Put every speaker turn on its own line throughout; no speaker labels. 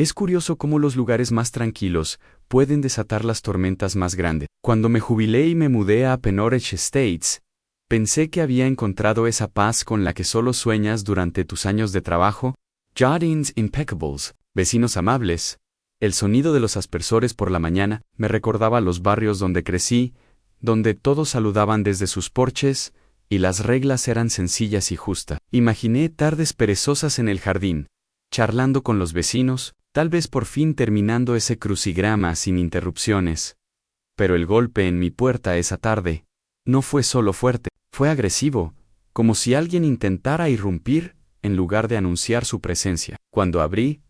Es curioso cómo los lugares más tranquilos pueden desatar las tormentas más grandes. Cuando me jubilé y me mudé a Penorich Estates, pensé que había encontrado esa paz con la que solo sueñas durante tus años de trabajo. Jardines impeccables, vecinos amables. El sonido de los aspersores por la mañana me recordaba los barrios donde crecí, donde todos saludaban desde sus porches, y las reglas eran sencillas y justas. Imaginé tardes perezosas en el jardín, charlando con los vecinos, tal vez por fin terminando ese crucigrama sin interrupciones. Pero el golpe en mi puerta esa tarde no fue solo fuerte, fue agresivo, como si alguien intentara irrumpir en lugar de anunciar su presencia. Cuando abrí,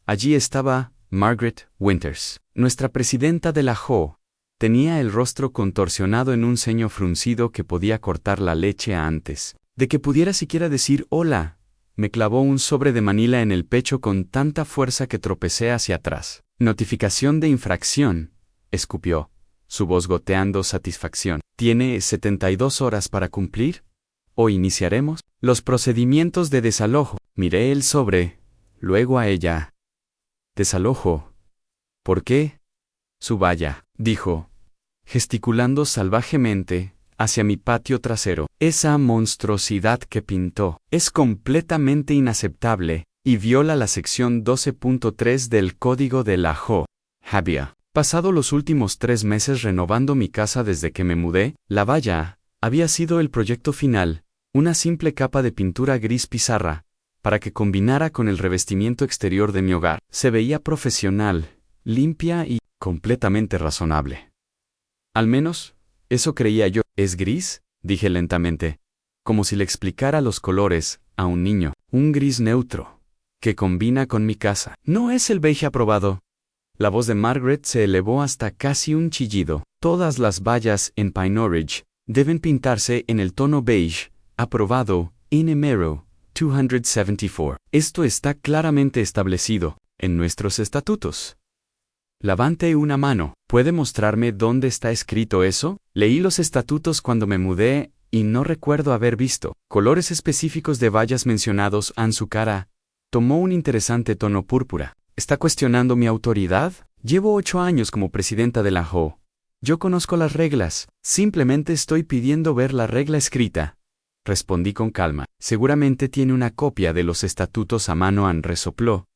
allí estaba Margaret Winters, nuestra presidenta de la JO. Tenía el rostro contorsionado en un ceño fruncido que podía cortar la leche antes de que pudiera siquiera decir hola. Me clavó un sobre de Manila en el pecho con tanta fuerza que tropecé hacia atrás. Notificación de infracción, escupió, su voz goteando satisfacción. ¿Tiene 72 horas para cumplir? ¿O iniciaremos los procedimientos de desalojo? Miré el sobre, luego a ella. ¿Desalojo? ¿Por qué? Su valla, dijo, gesticulando salvajemente hacia mi patio trasero. Esa monstruosidad que pintó es completamente inaceptable y viola la sección 12.3 del Código de la JO. Había pasado los últimos 3 meses renovando mi casa desde que me mudé. La valla había sido el proyecto final, una simple capa de pintura gris pizarra, para que combinara con el revestimiento exterior de mi hogar. Se veía profesional, limpia y completamente razonable. Al menos, eso creía yo. ¿Es gris?, dije lentamente, como si le explicara los colores a un niño. Un gris neutro, que combina con mi casa. No es el beige aprobado. La voz de Margaret se elevó hasta casi un chillido. Todas las vallas en Pineridge deben pintarse en el tono beige, aprobado, Inemero 274. Esto está claramente establecido en nuestros estatutos. Levante una mano. ¿Puede mostrarme dónde está escrito eso? Leí los estatutos cuando me mudé y no recuerdo haber visto colores específicos de vallas mencionados en su cara. Tomó un interesante tono púrpura. ¿Está cuestionando mi autoridad? Llevo 8 años como presidenta de la JO. Yo conozco las reglas. Simplemente estoy pidiendo ver la regla escrita. Respondí con calma. Seguramente tiene una copia de los estatutos a mano. Resopló.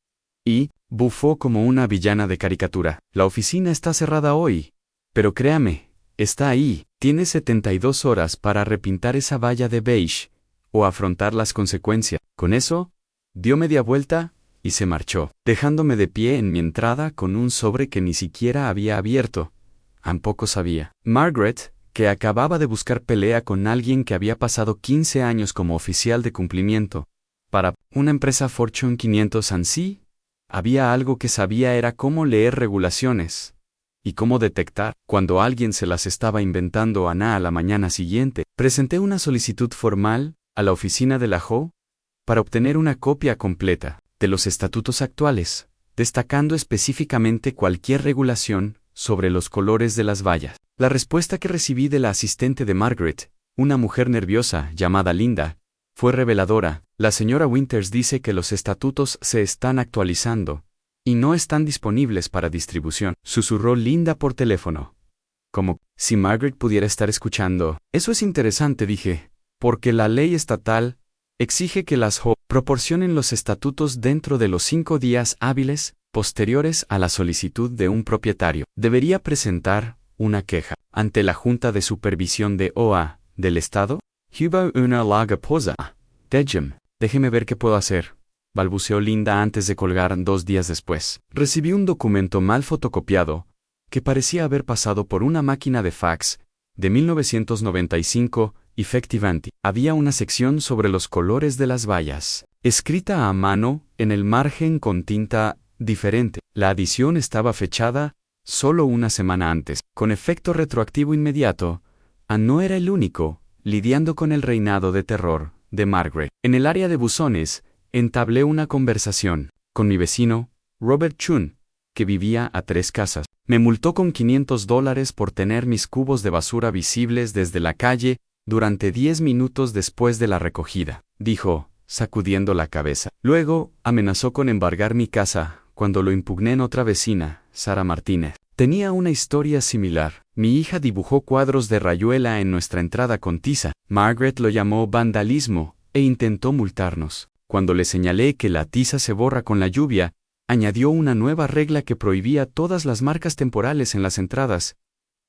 Y bufó como una villana de caricatura. La oficina está cerrada hoy. Pero créame, está ahí. Tiene 72 horas para repintar esa valla de beige, o afrontar las consecuencias. Con eso, dio media vuelta y se marchó, dejándome de pie en mi entrada con un sobre que ni siquiera había abierto. Tampoco sabía. Margaret, que acababa de buscar pelea con alguien que había pasado 15 años como oficial de cumplimiento para una empresa Fortune 500 ANSI, había algo que sabía: era cómo leer regulaciones y cómo detectar cuando alguien se las estaba inventando. A la mañana siguiente, presenté una solicitud formal a la oficina de la JO para obtener una copia completa de los estatutos actuales, destacando específicamente cualquier regulación sobre los colores de las vallas. La respuesta que recibí de la asistente de Margaret, una mujer nerviosa llamada Linda, fue reveladora. La señora Winters dice que los estatutos se están actualizando y no están disponibles para distribución, susurró Linda por teléfono. Como si Margaret pudiera estar escuchando. Eso es interesante, dije, porque la ley estatal exige que las JO proporcionen los estatutos dentro de los 5 días hábiles posteriores a la solicitud de un propietario. Debería presentar una queja ante la Junta de Supervisión de OA del Estado. Hubo una larga pausa. Déjeme ver qué puedo hacer, balbuceó Linda antes de colgar. 2 días después, recibí un documento mal fotocopiado que parecía haber pasado por una máquina de fax de 1995, Effectivamente. Había una sección sobre los colores de las vallas, escrita a mano en el margen con tinta diferente. La adición estaba fechada solo una semana antes, con efecto retroactivo inmediato. No era el único lidiando con el reinado de terror de Margaret. En el área de buzones, entablé una conversación con mi vecino, Robert Chun, que vivía a 3 casas. Me multó con $500 por tener mis cubos de basura visibles desde la calle durante 10 minutos después de la recogida, dijo, sacudiendo la cabeza. Luego, amenazó con embargar mi casa cuando lo impugné en otra vecina, Sara Martínez. Tenía una historia similar. Mi hija dibujó cuadros de rayuela en nuestra entrada con tiza. Margaret lo llamó vandalismo e intentó multarnos. Cuando le señalé que la tiza se borra con la lluvia, añadió una nueva regla que prohibía todas las marcas temporales en las entradas.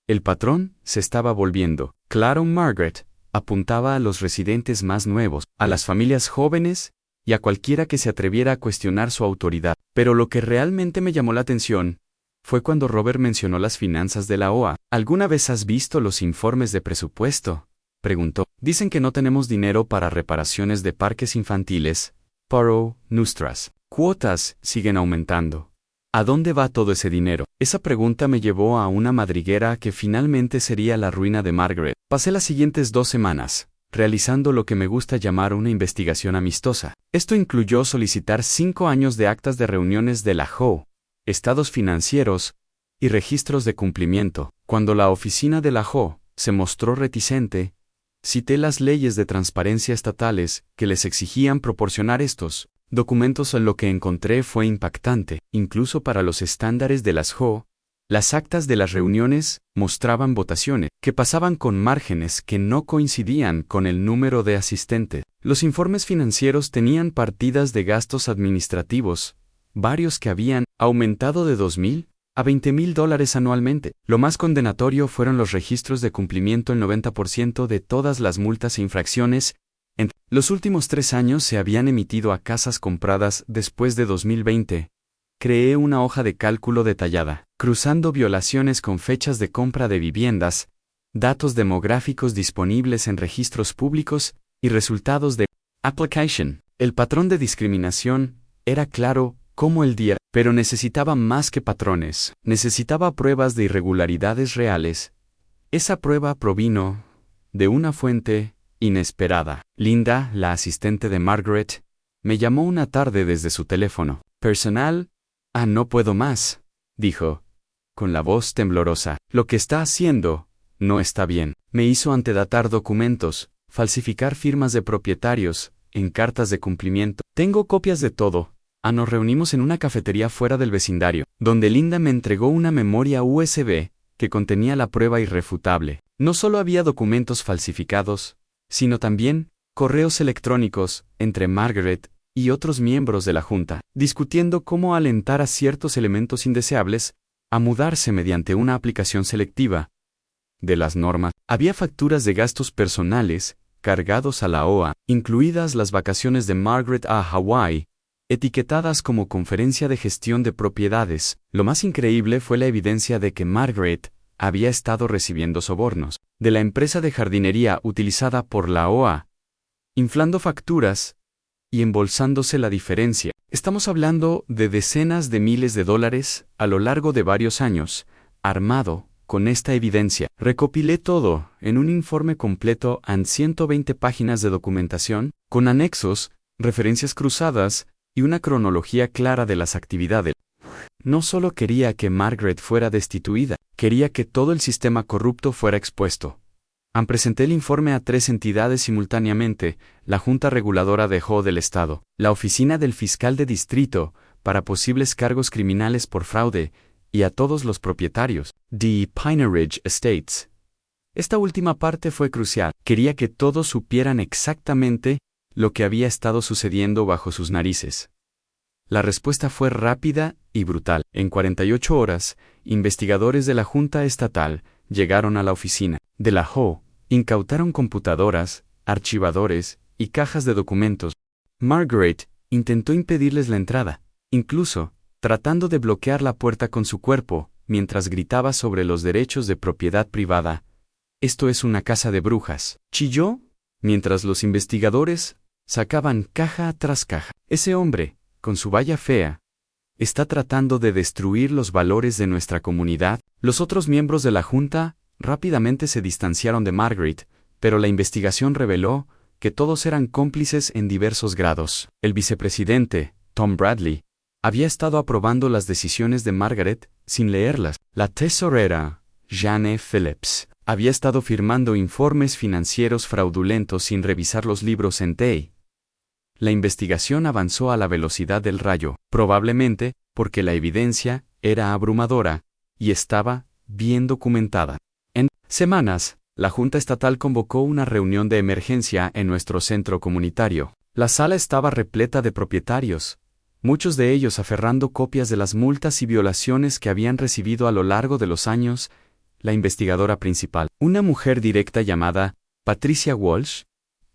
El patrón se estaba volviendo claro. Margaret apuntaba a los residentes más nuevos, a las familias jóvenes y a cualquiera que se atreviera a cuestionar su autoridad. Pero lo que realmente me llamó la atención fue cuando Robert mencionó las finanzas de la OA. ¿Alguna vez has visto los informes de presupuesto?, preguntó. Dicen que no tenemos dinero para reparaciones de parques infantiles, pero nuestras cuotas siguen aumentando. ¿A dónde va todo ese dinero? Esa pregunta me llevó a una madriguera que finalmente sería la ruina de Margaret. Pasé las siguientes 2 semanas realizando lo que me gusta llamar una investigación amistosa. Esto incluyó solicitar 5 años de actas de reuniones de la JO, estados financieros y registros de cumplimiento. Cuando la oficina de la JO se mostró reticente, cité las leyes de transparencia estatales que les exigían proporcionar estos documentos. Lo que encontré fue impactante. Incluso para los estándares de las JO, las actas de las reuniones mostraban votaciones que pasaban con márgenes que no coincidían con el número de asistentes. Los informes financieros tenían partidas de gastos administrativos, varios que habían aumentado de $2,000 a $20,000 anualmente. Lo más condenatorio fueron los registros de cumplimiento. El 90% de todas las multas e infracciones en los últimos 3 años se habían emitido a casas compradas después de 2020. Creé una hoja de cálculo detallada, cruzando violaciones con fechas de compra de viviendas, datos demográficos disponibles en registros públicos y resultados de application. El patrón de discriminación era claro como el día, pero necesitaba más que patrones. Necesitaba pruebas de irregularidades reales. Esa prueba provino de una fuente inesperada. Linda, la asistente de Margaret, me llamó una tarde desde su teléfono personal. No puedo más, dijo, con la voz temblorosa. Lo que está haciendo no está bien. Me hizo antedatar documentos, falsificar firmas de propietarios, en cartas de cumplimiento. Tengo copias de todo. Nos reunimos en una cafetería fuera del vecindario, donde Linda me entregó una memoria USB que contenía la prueba irrefutable. No solo había documentos falsificados, sino también correos electrónicos entre Margaret y otros miembros de la Junta, discutiendo cómo alentar a ciertos elementos indeseables a mudarse mediante una aplicación selectiva de las normas. Había facturas de gastos personales cargados a la OA, incluidas las vacaciones de Margaret a Hawái, etiquetadas como conferencia de gestión de propiedades. Lo más increíble fue la evidencia de que Margaret había estado recibiendo sobornos de la empresa de jardinería utilizada por la OA, inflando facturas y embolsándose la diferencia. Estamos hablando de decenas de miles de dólares a lo largo de varios años. Armado con esta evidencia, recopilé todo en un informe completo en 120 páginas de documentación, con anexos, referencias cruzadas y una cronología clara de las actividades. No solo quería que Margaret fuera destituida, quería que todo el sistema corrupto fuera expuesto. Presenté el informe a 3 entidades simultáneamente: la Junta Reguladora de JO del Estado, la Oficina del Fiscal de Distrito para posibles cargos criminales por fraude, y a todos los propietarios de Pine Ridge Estates. Esta última parte fue crucial. Quería que todos supieran exactamente lo que había estado sucediendo bajo sus narices. La respuesta fue rápida y brutal. En 48 horas, investigadores de la Junta Estatal llegaron a la oficina de la JO, incautaron computadoras, archivadores y cajas de documentos. Margaret intentó impedirles la entrada, incluso tratando de bloquear la puerta con su cuerpo, mientras gritaba sobre los derechos de propiedad privada. «Esto es una casa de brujas», chilló, mientras los investigadores sacaban caja tras caja. «Ese hombre, con su valla fea, está tratando de destruir los valores de nuestra comunidad». Los otros miembros de la Junta rápidamente se distanciaron de Margaret, pero la investigación reveló que todos eran cómplices en diversos grados. El vicepresidente, Tom Bradley, había estado aprobando las decisiones de Margaret sin leerlas. La tesorera, Jane Phillips, había estado firmando informes financieros fraudulentos sin revisar los libros en TEI. La investigación avanzó a la velocidad del rayo. Probablemente, porque la evidencia era abrumadora y estaba bien documentada. En semanas, la Junta Estatal convocó una reunión de emergencia en nuestro centro comunitario. La sala estaba repleta de propietarios, muchos de ellos aferrando copias de las multas y violaciones que habían recibido a lo largo de los años. La investigadora principal, una mujer directa llamada Patricia Walsh,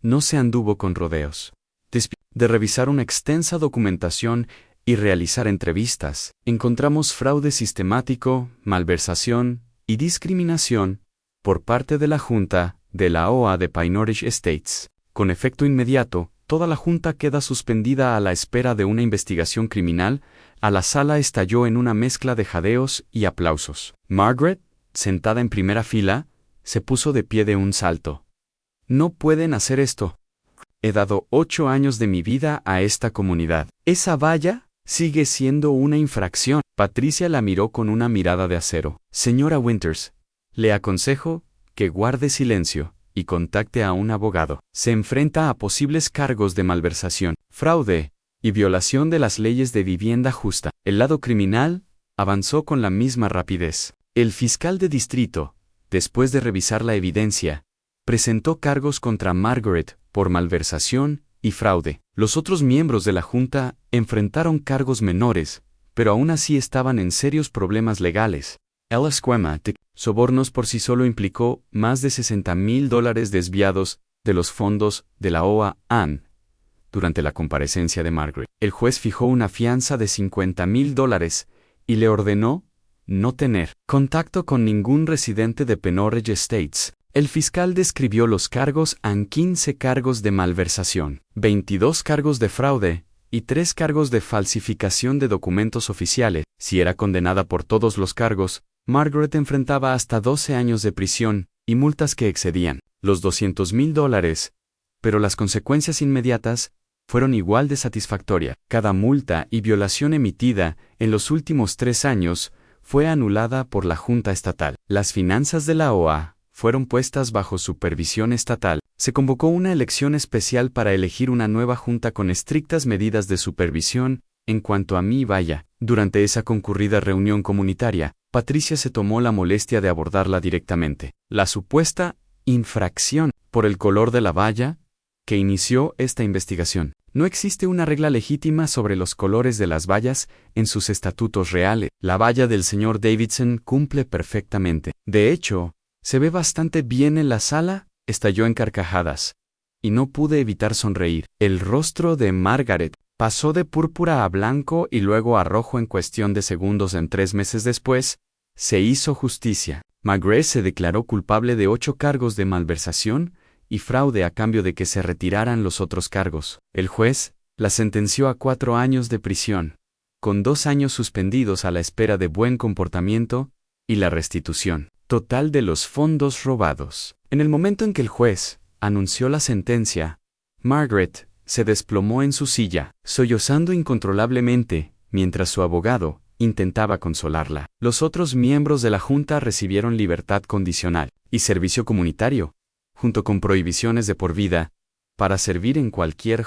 no se anduvo con rodeos. Después de revisar una extensa documentación y realizar entrevistas, encontramos fraude sistemático, malversación y discriminación por parte de la Junta de la OA de Pine Estates. Con efecto inmediato, toda la Junta queda suspendida a la espera de una investigación criminal. A la sala estalló en una mezcla de jadeos y aplausos. Margaret, sentada en primera fila, se puso de pie de un salto. No pueden hacer esto. He dado 8 años de mi vida a esta comunidad. Esa valla sigue siendo una infracción. Patricia la miró con una mirada de acero. Señora Winters, le aconsejo que guarde silencio y contacte a un abogado. Se enfrenta a posibles cargos de malversación, fraude y violación de las leyes de vivienda justa. El lado criminal avanzó con la misma rapidez. El fiscal de distrito, después de revisar la evidencia, presentó cargos contra Margaret por malversación y fraude. Los otros miembros de la Junta enfrentaron cargos menores, pero aún así estaban en serios problemas legales. El esquema de sobornos por sí solo implicó más de $60,000 desviados de los fondos de la OAN. Durante la comparecencia de Margaret, el juez fijó una fianza de $50,000 y le ordenó no tener contacto con ningún residente de Pine Estates. El fiscal describió los cargos en 15 cargos de malversación, 22 cargos de fraude y 3 cargos de falsificación de documentos oficiales. Si era condenada por todos los cargos, Margaret enfrentaba hasta 12 años de prisión y multas que excedían los $200,000, pero las consecuencias inmediatas fueron igual de satisfactorias. Cada multa y violación emitida en los últimos 3 años fue anulada por la Junta Estatal. Las finanzas de la OA fueron puestas bajo supervisión estatal. Se convocó una elección especial para elegir una nueva junta con estrictas medidas de supervisión. En cuanto a mí vaya, durante esa concurrida reunión comunitaria, Patricia se tomó la molestia de abordarla directamente. La supuesta infracción por el color de la valla que inició esta investigación. No existe una regla legítima sobre los colores de las vallas en sus estatutos reales. La valla del señor Davidson cumple perfectamente. De hecho, se ve bastante bien en la sala. Estalló en carcajadas, y no pude evitar sonreír. El rostro de Margaret pasó de púrpura a blanco y luego a rojo en cuestión de segundos. 3 meses después, se hizo justicia. Margaret se declaró culpable de 8 cargos de malversación y fraude a cambio de que se retiraran los otros cargos. El juez la sentenció a 4 años de prisión, con 2 años suspendidos a la espera de buen comportamiento y la restitución total de los fondos robados. En el momento en que el juez anunció la sentencia, Margaret se desplomó en su silla, sollozando incontrolablemente, mientras su abogado intentaba consolarla. Los otros miembros de la Junta recibieron libertad condicional y servicio comunitario, junto con prohibiciones de por vida, para servir en cualquier